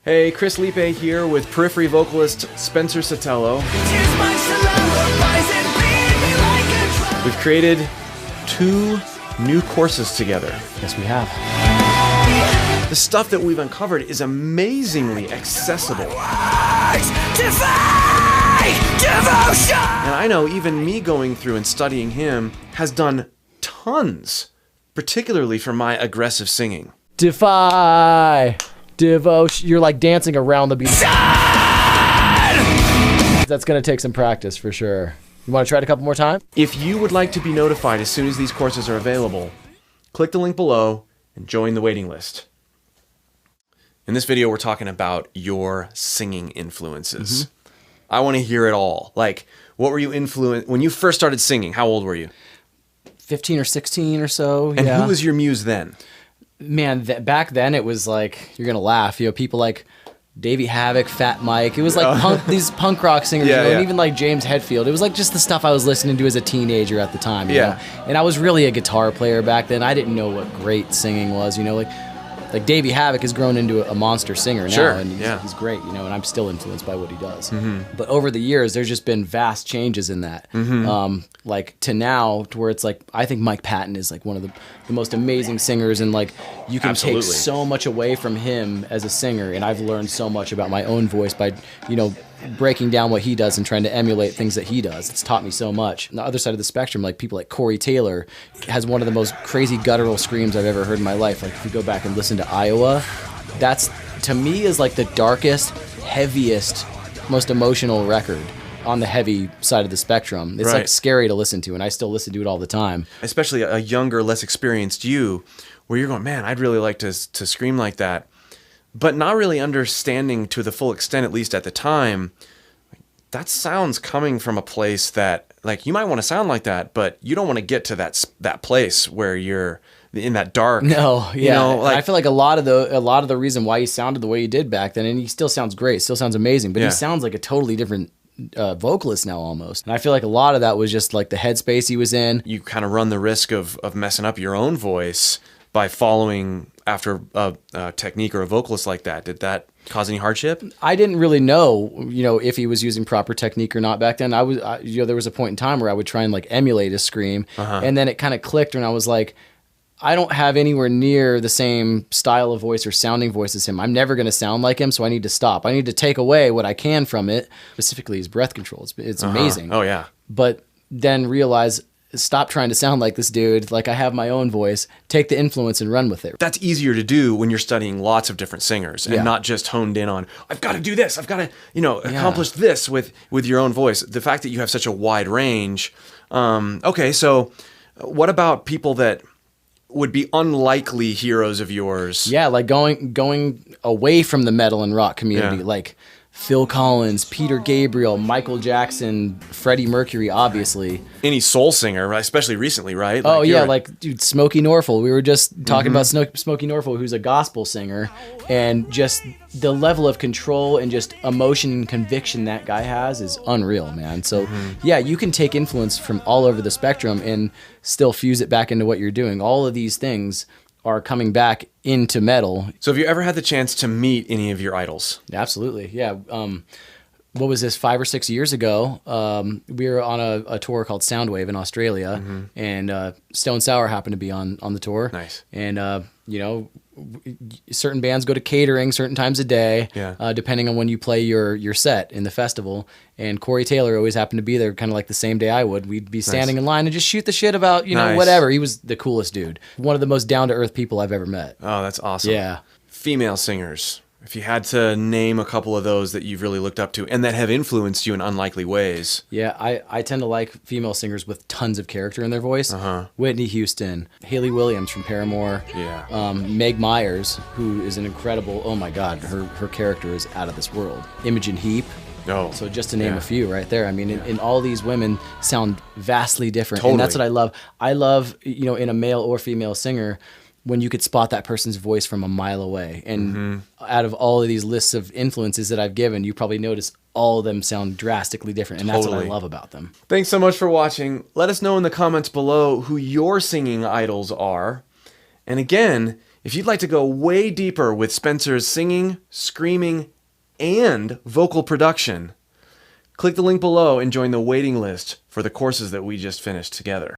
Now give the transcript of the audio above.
Hey, Chris Liepe here with Periphery vocalist Spencer Sotelo. We've created 2 new courses together. Yes, we have. The stuff that we've uncovered is amazingly accessible. And I know even me going through and studying him has done tons, particularly for my aggressive singing. Defy! Devotion. You're like dancing around the beat. That's gonna take some practice for sure. You wanna try it a couple more times? If you would like to be notified as soon as these courses are available, click the link below and join the waiting list. In this video, we're talking about your singing influences. I want to hear it all. Like, what were you influenced when you first started singing? How old were you? 15 or 16 or so. And who was your muse then? Man, back then it was like, you're gonna laugh, people like Davey Havok, Fat Mike. It was like these punk rock singers, and even like James Hetfield. It was like just the stuff I was listening to as a teenager at the time. You know? And I was really a guitar player back then. I didn't know what great singing was. Like Davey Havok has grown into a monster singer now, and he's great, and I'm still influenced by what he does. But over the years, there's just been vast changes in that. Like to now, to where it's like, I think Mike Patton is like one of the most amazing singers, and like you can take so much away from him as a singer, and I've learned so much about my own voice by, breaking down what he does and trying to emulate things that he does. It's taught me so much. On the other side of the spectrum, like people like Corey Taylor has one of the most crazy guttural screams I've ever heard in my life. Like if you go back and listen to Iowa, that's to me is like the darkest, heaviest, most emotional record on the heavy side of the spectrum. It's like scary to listen to, and I still listen to it all the time. Especially a younger, less experienced you, where you're going, man, I'd really like to scream like that. But not really understanding to the full extent, at least at the time, that sounds coming from a place that, like, you might want to sound like that, but you don't want to get to that place where you're in that dark. No, I feel like a lot of the reason why he sounded the way he did back then, and he still sounds great, still sounds amazing, but he sounds like a totally different vocalist now almost. And I feel like a lot of that was just like the headspace he was in. You kind of run the risk of messing up your own voice by following after a technique or a vocalist like that. Did that cause any hardship? I didn't really know, if he was using proper technique or not back then. There was a point in time where I would try and like emulate his scream, and then it kind of clicked, and I was like, I don't have anywhere near the same style of voice or sounding voice as him. I'm never going to sound like him, so I need to stop. I need to take away what I can from it, specifically his breath control. It's amazing. Oh, yeah. But then realize, stop trying to sound like this dude. Like, I have my own voice. Take the influence and run with it. That's easier to do when you're studying lots of different singers and not just honed in on, I've got to do this. I've got to, accomplish this with your own voice. The fact that you have such a wide range. Okay, so what about people that would be unlikely heroes of yours? Yeah, like going away from the metal and rock community, like Phil Collins, Peter Gabriel, Michael Jackson, Freddie Mercury, obviously. Any soul singer, right? Especially recently, right? Like dude, Smokey Norfolk. We were just talking about Smokey Norfolk, who's a gospel singer, and just the level of control and just emotion and conviction that guy has is unreal, man. So you can take influence from all over the spectrum and still fuse it back into what you're doing. All of these things are coming back into metal. So have you ever had the chance to meet any of your idols? Absolutely, yeah. What was this, 5 or 6 years ago? We were on a tour called Soundwave in Australia, and Stone Sour happened to be on the tour. Nice. And certain bands go to catering certain times a day, depending on when you play your set in the festival. And Corey Taylor always happened to be there kind of like the same day I would. We'd be standing in line and just shoot the shit about, whatever. He was the coolest dude. One of the most down-to-earth people I've ever met. Oh, that's awesome. Yeah. Female singers. If you had to name a couple of those that you've really looked up to and that have influenced you in unlikely ways. Yeah, I tend to like female singers with tons of character in their voice. Whitney Houston, Hayley Williams from Paramore. Yeah. Meg Myers, who is an incredible, oh my God, her character is out of this world. Imogen Heap. Oh, so just to name a few right there. I mean, and all these women sound vastly different. Totally. And that's what I love. I love, in a male or female singer, when you could spot that person's voice from a mile away. And out of all of these lists of influences that I've given, you probably notice all of them sound drastically different. And that's what I love about them. Thanks so much for watching. Let us know in the comments below who your singing idols are. And again, If you'd like to go way deeper with Spencer's singing, screaming, and vocal production, click the link below and join the waiting list for the courses that we just finished together.